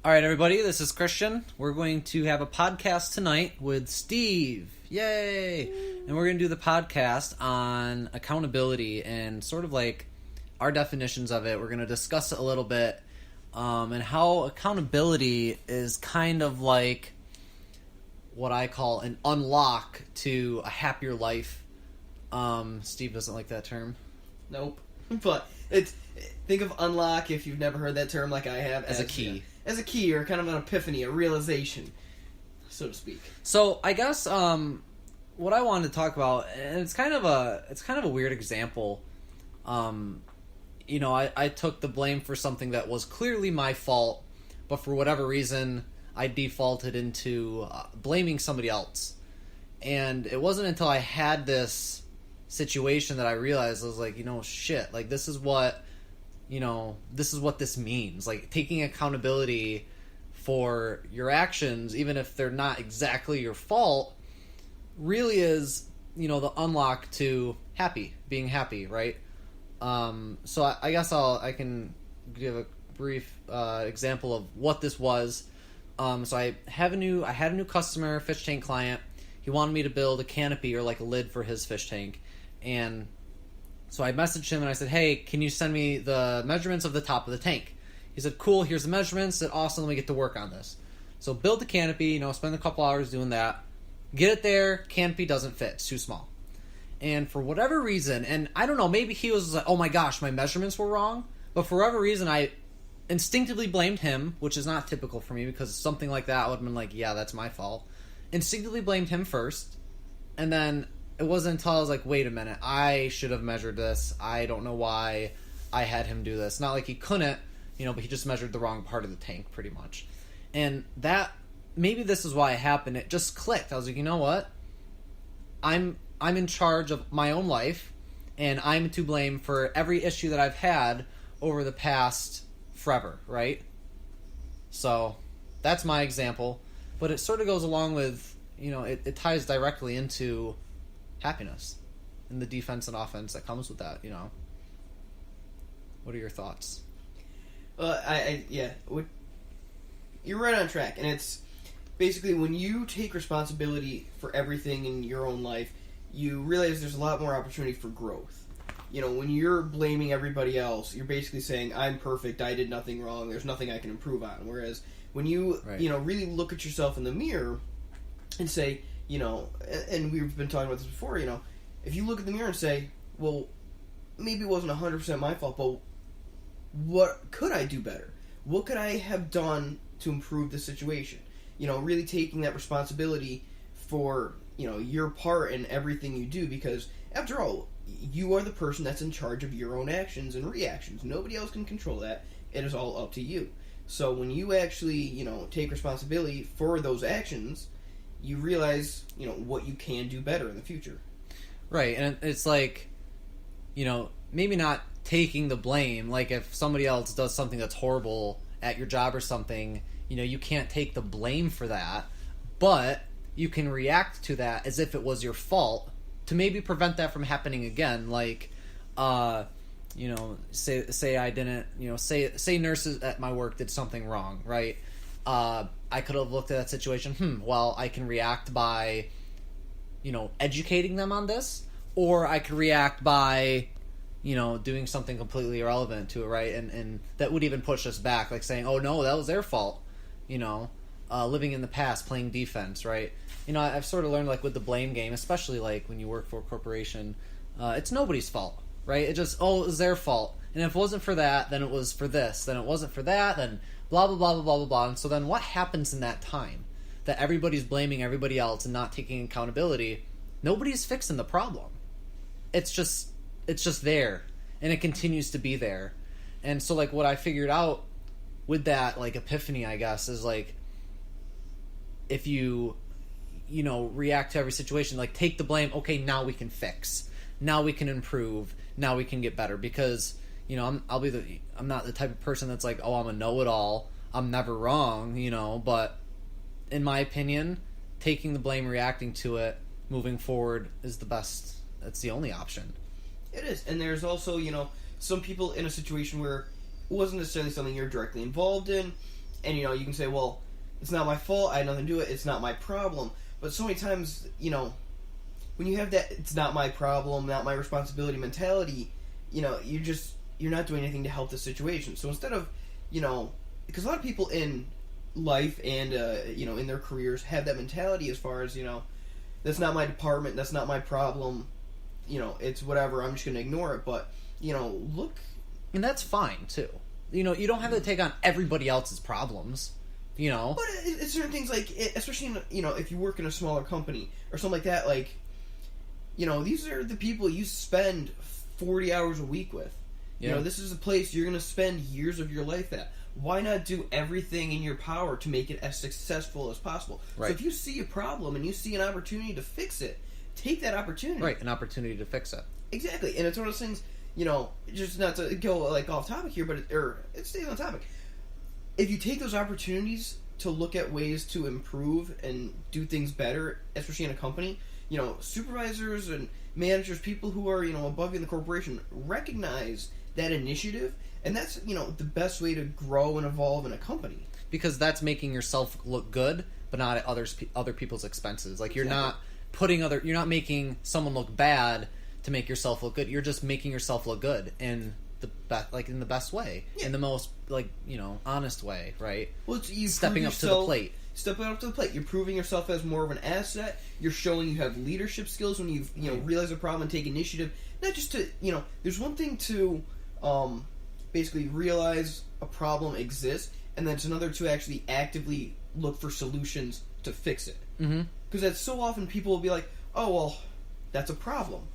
All right, everybody, this is Christian. We're going to have a podcast tonight with Steve. Yay! And we're going to do the podcast on accountability and sort of like our definitions of it. We're going to discuss it a little bit and how accountability is kind of like what I call an unlock to a happier life. Steve doesn't like that term. Nope. But think of unlock, if you've never heard that term like I have, as a key. As a key, or kind of an epiphany, a realization, so to speak. So I guess what I wanted to talk about, and it's kind of a weird example. I took the blame for something that was clearly my fault, but for whatever reason, I defaulted into blaming somebody else. And it wasn't until I had this situation that I realized, I was like, shit, like this is what this means. Like, taking accountability for your actions, even if they're not exactly your fault, really is, the unlock to being happy, right? So I guess I can give a brief example of what this was. So I had a new customer, fish tank client. He wanted me to build a canopy or like a lid for his fish tank. And so I messaged him and I said, hey, can you send me the measurements of the top of the tank? He said, cool, here's the measurements. I said, awesome, let me get to work on this. So build the canopy, spend a couple hours doing that. Get it there, canopy doesn't fit, it's too small. And for whatever reason, and I don't know, maybe he was like, oh my gosh, my measurements were wrong. But for whatever reason, I instinctively blamed him, which is not typical for me because something like that would have been like, yeah, that's my fault. Instinctively blamed him first. And then it wasn't until I was like, wait a minute, I should have measured this. I don't know why I had him do this. Not like he couldn't, but he just measured the wrong part of the tank pretty much. And that, maybe this is why it happened. It just clicked. I was like, you know what? I'm in charge of my own life, and I'm to blame for every issue that I've had over the past forever, right? So that's my example. But it sort of goes along with, it ties directly into happiness and the defense and offense that comes with that. What are your thoughts? You're right on track, and it's basically when you take responsibility for everything in your own life, you realize there's a lot more opportunity for growth. When you're blaming everybody else, you're basically saying, I'm perfect, I did nothing wrong, there's nothing I can improve on. Whereas when you, right, really look at yourself in the mirror and say, and we've been talking about this before, if you look at the mirror and say, well, maybe it wasn't 100% my fault, but what could I do better? What could I have done to improve the situation? Really taking that responsibility for, your part in everything you do, because after all, you are the person that's in charge of your own actions and reactions. Nobody else can control that. It is all up to you. So when you actually, take responsibility for those actions, you realize, what you can do better in the future. Right, and it's like, maybe not taking the blame. Like, if somebody else does something that's horrible at your job or something, you can't take the blame for that, but you can react to that as if it was your fault to maybe prevent that from happening again. Like, say I didn't, say nurses at my work did something wrong, right? I could have looked at that situation, well, I can react by, educating them on this, or I could react by, doing something completely irrelevant to it, right? And that would even push us back, like saying, oh no, that was their fault, living in the past, playing defense, right? I've sort of learned, like, with the blame game, especially, like, when you work for a corporation, it's nobody's fault, right? It was their fault. And if it wasn't for that, then it was for this. Then it wasn't for that, then blah, blah, blah, blah, blah, blah, blah. And so then what happens in that time? That everybody's blaming everybody else and not taking accountability. Nobody's fixing the problem. It's just there. And it continues to be there. And so, like, what I figured out with that, like, epiphany, I guess, is, like, if you react to every situation, like, take the blame, okay, now we can fix. Now we can improve. Now we can get better. Because, I'm not the type of person that's like, oh, I'm a know-it-all. I'm never wrong, but in my opinion, taking the blame, reacting to it, moving forward is the best. That's the only option. It is. And there's also, some people in a situation where it wasn't necessarily something you're directly involved in, And, you can say, well, it's not my fault, I had nothing to do with it, it's not my problem. But so many times, when you have that it's not my problem, not my responsibility mentality, you're not doing anything to help the situation. So instead of, because a lot of people in life and, in their careers have that mentality as far as, that's not my department, that's not my problem, it's whatever, I'm just going to ignore it. But, look. And that's fine, too. You don't have to take on everybody else's problems, But it's certain things, like, especially, if you work in a smaller company or something like that, like, these are the people you spend 40 hours a week with. Yeah. This is a place you're going to spend years of your life at. Why not do everything in your power to make it as successful as possible? Right. So if you see a problem and you see an opportunity to fix it, take that opportunity. Right, an opportunity to fix it. Exactly. And it's one of those things, just not to go, like, off topic here, but it stays on topic. If you take those opportunities to look at ways to improve and do things better, especially in a company, supervisors and managers, people who are, above you in the corporation, recognize that initiative, and that's, the best way to grow and evolve in a company. Because that's making yourself look good, but not at other people's expenses. Like, you're Exactly. you're not making someone look bad to make yourself look good. You're just making yourself look good in the best way, in the most, honest way, right? Well, you stepping up to the plate. Stepping up to the plate. You're proving yourself as more of an asset. You're showing you have leadership skills when you realize a problem and take initiative. Not just to, there's one thing to basically realize a problem exists, and then it's another to actually actively look for solutions to fix it. Because that's so often people will be like, oh, well, that's a problem.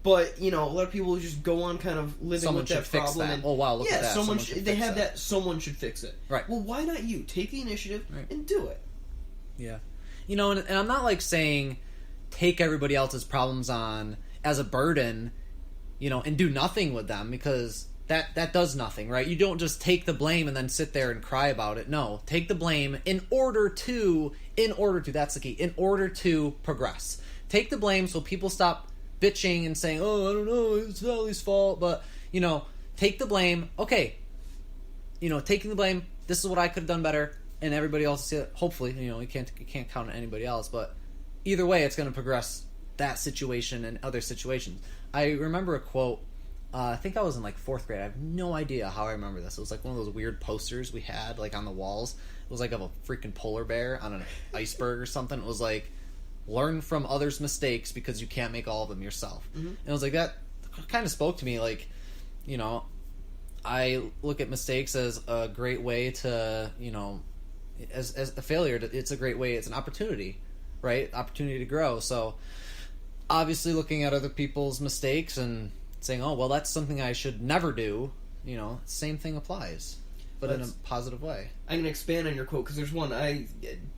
But, a lot of people will just go on kind of living Someone with that should fix problem. that. And, Oh, wow, look at that. Someone should they fix have that. Someone should fix it. Right. Well, why not you? Take the initiative and do it. Yeah. And I'm not, like, saying take everybody else's problems on as a burden, and do nothing with them, because that does nothing, right? You don't just take the blame and then sit there and cry about it. No, take the blame in order to, that's the key, in order to progress. Take the blame so people stop bitching and saying, oh, I don't know, it's Valley's fault, but, take the blame. Okay, taking the blame, this is what I could have done better, and everybody else see it. Hopefully, you can't count on anybody else, but either way, it's going to progress that situation and other situations. I remember a quote, I think I was in, like, 4th grade. I have no idea how I remember this. It was, like, one of those weird posters we had, like, on the walls. It was, like, of a freaking polar bear on an iceberg or something. It was, like, learn from others' mistakes because you can't make all of them yourself. And it was, like, that kind of spoke to me, like, I look at mistakes as a great way to, as a failure, it's a great way, it's an opportunity, right? Opportunity to grow. So, obviously looking at other people's mistakes and saying, oh, well, that's something I should never do, same thing applies, but in a positive way. I'm going to expand on your quote, because there's one, I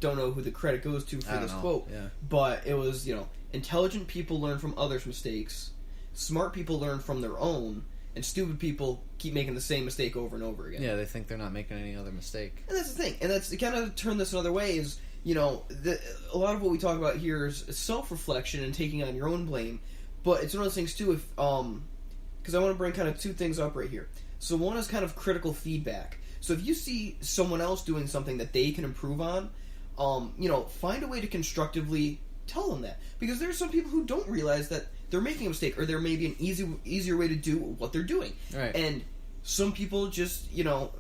don't know who the credit goes to for this quote, but it was, intelligent people learn from others' mistakes, smart people learn from their own, and stupid people keep making the same mistake over and over again. Yeah, they think they're not making any other mistake. And that's the thing. And that's to kind of turn this another way is, a lot of what we talk about here is self-reflection and taking on your own blame. But it's one of those things, too, if, because I want to bring kind of two things up right here. So one is kind of critical feedback. So if you see someone else doing something that they can improve on, find a way to constructively tell them that. Because there are some people who don't realize that they're making a mistake, or there may be an easier way to do what they're doing. Right. And some people just,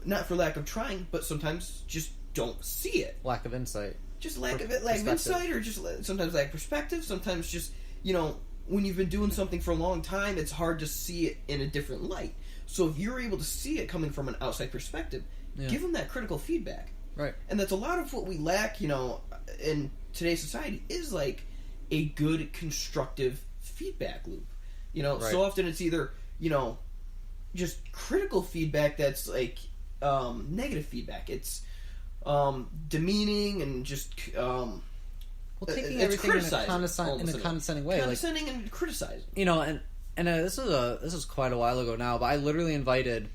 not for lack of trying, but sometimes just don't see it. Lack of insight. Just lack of insight, or just sometimes lack of perspective. Sometimes just, when you've been doing something for a long time, it's hard to see it in a different light. So if you're able to see it coming from an outside perspective, give them that critical feedback. Right. And that's a lot of what we lack, in today's society, is like a good constructive feedback loop. Right. So often it's either, just critical feedback that's like negative feedback. It's demeaning and just taking it's everything in a criticizing, condescending way, condescending and criticizing. And this is quite a while ago now, but I literally invited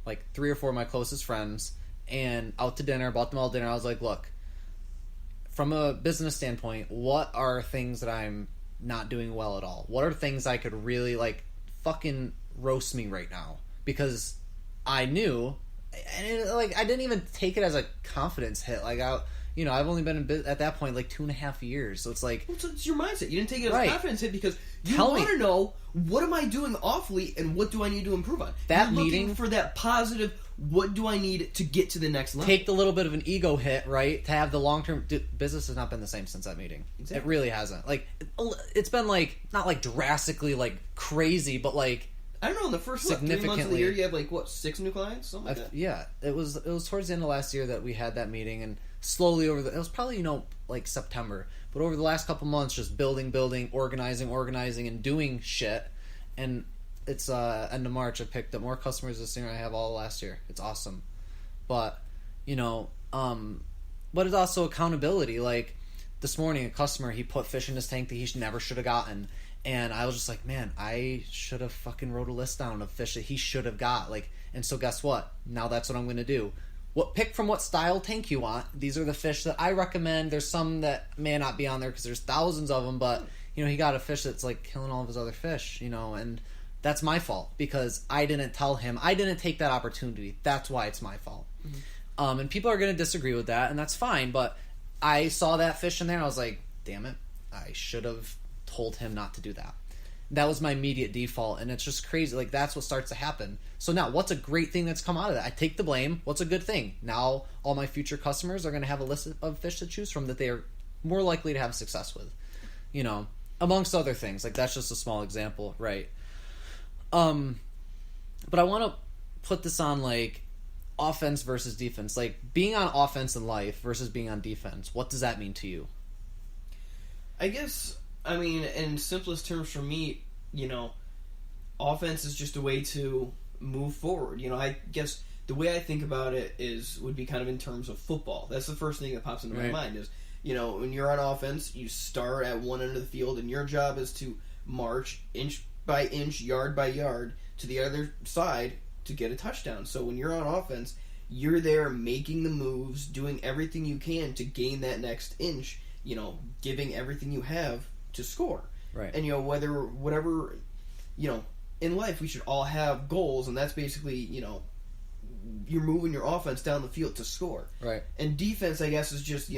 like 3 or 4 of my closest friends and out to dinner, bought them all dinner. I was like, look, from a business standpoint, what are things that I'm not doing well at all? What are things I could really, like, fucking roast me right now? Because I knew and I didn't even take it as a confidence hit. Like I've only been in at that point like 2.5 years, so it's like, well, it's your mindset. You didn't take it as right. a confidence hit because you Tell want me. to know, what am I doing awfully and what do I need to improve on? That You're looking meeting- for that positive, what do I need to get to the next level? take the little bit of an ego hit, right? To have the long term business has not been the same since that meeting. Exactly. It really hasn't. Like it's been like not like drastically like crazy, but like I don't know, in the first 3 months of the significantly- year, you have like, what, 6 new clients? Something like that? yeah, it was towards the end of last year that we had that meeting, and slowly it was probably like September, but over the last couple months, just building, organizing, and doing shit, and it's end of March. I picked up more customers this year than I have all last year. It's awesome, but but it's also accountability. Like this morning, a customer, he put fish in his tank that he never should have gotten. And I was just like, man, I should have fucking wrote a list down of fish that he should have got. Like, and so guess what? Now that's what I'm going to do. Pick from what style tank you want. These are the fish that I recommend. There's some that may not be on there because there's thousands of them, but he got a fish that's like killing all of his other fish, and that's my fault because I didn't tell him. I didn't take that opportunity. That's why it's my fault. Mm-hmm. And people are going to disagree with that, and that's fine, but I saw that fish in there and I was like, damn it, I should have told him not to do that. That was my immediate default, and it's just crazy. Like, that's what starts to happen. So now, what's a great thing that's come out of that? I take the blame. What's a good thing? Now, all my future customers are going to have a list of fish to choose from that they are more likely to have success with, amongst other things. Like, that's just a small example, right? But I want to put this on, like, offense versus defense. Like, being on offense in life versus being on defense. What does that mean to you? I guess, in simplest terms for me, offense is just a way to move forward. I guess the way I think about it would be kind of in terms of football. That's the first thing that pops into my mind is, when you're on offense, you start at one end of the field, and your job is to march inch by inch, yard by yard, to the other side to get a touchdown. So when you're on offense, you're there making the moves, doing everything you can to gain that next inch, giving everything you have to score. Right. And, whatever, in life we should all have goals, and that's basically, you're moving your offense down the field to score. Right. And defense, I guess, is just,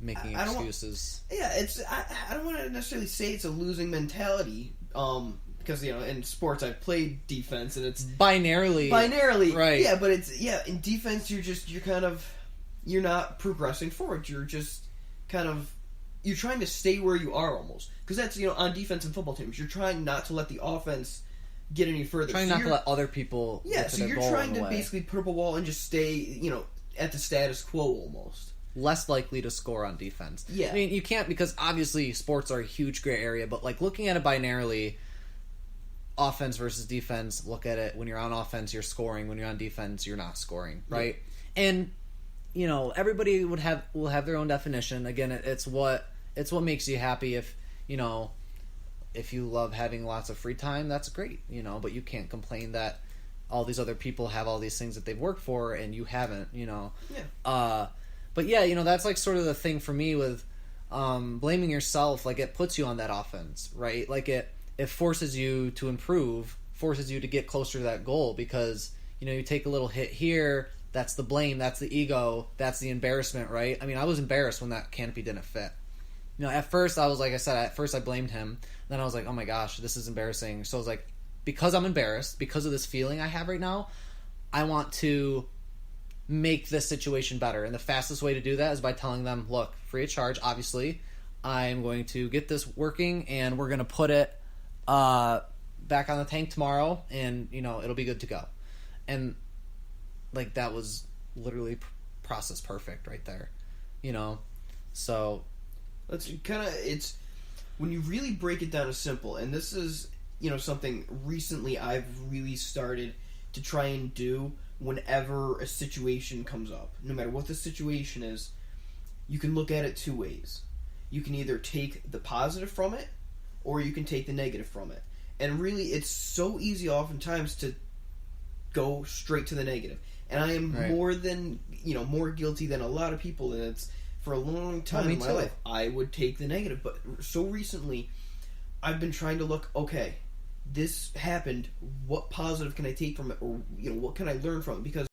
making excuses. I don't want to necessarily say it's a losing mentality, because, in sports I've played defense, and it's binarily, right? Yeah, but in defense you're not progressing forward. You're just you're trying to stay where you are almost, because that's on defense and football teams, you're trying not to let the offense get any further. Trying not to let other people. Yeah, so you're trying to basically put up a wall and just stay, at the status quo almost. Less likely to score on defense. Yeah. You can't, because obviously sports are a huge gray area, but like looking at it binarily, offense versus defense, look at it, when you're on offense, you're scoring, when you're on defense, you're not scoring, right? Yeah. And, everybody will have their own definition. Again, it's what makes you happy. If you love having lots of free time, that's great, but you can't complain that all these other people have all these things that they've worked for and you haven't, Yeah. But yeah, that's like sort of the thing for me with blaming yourself. Like, it puts you on that offense, right? Like, it forces you to improve, forces you to get closer to that goal, because you take a little hit here, that's the blame, that's the ego, that's the embarrassment, right? I was embarrassed when that canopy didn't fit. At first I was like I said, I blamed him. Then I was like, oh my gosh, this is embarrassing. So I was like, because I'm embarrassed, because of this feeling I have right now, I want to make this situation better. And the fastest way to do that is by telling them, look, free of charge, obviously, I'm going to get this working, and we're going to put it back on the tank tomorrow, and it'll be good to go. And like, that was literally process perfect right there, so that's it's when you really break it down as simple. And this is something recently I've really started to try and do. Whenever a situation comes up, no matter what the situation is, you can look at it two ways. You can either take the positive from it, or you can take the negative from it. And really, it's so easy oftentimes to go straight to the negative. And I am more guilty than a lot of people. And it's, for a long time in my life, I would take the negative. But so recently, I've been trying to look, okay, this happened. What positive can I take from it, or what can I learn from it? Because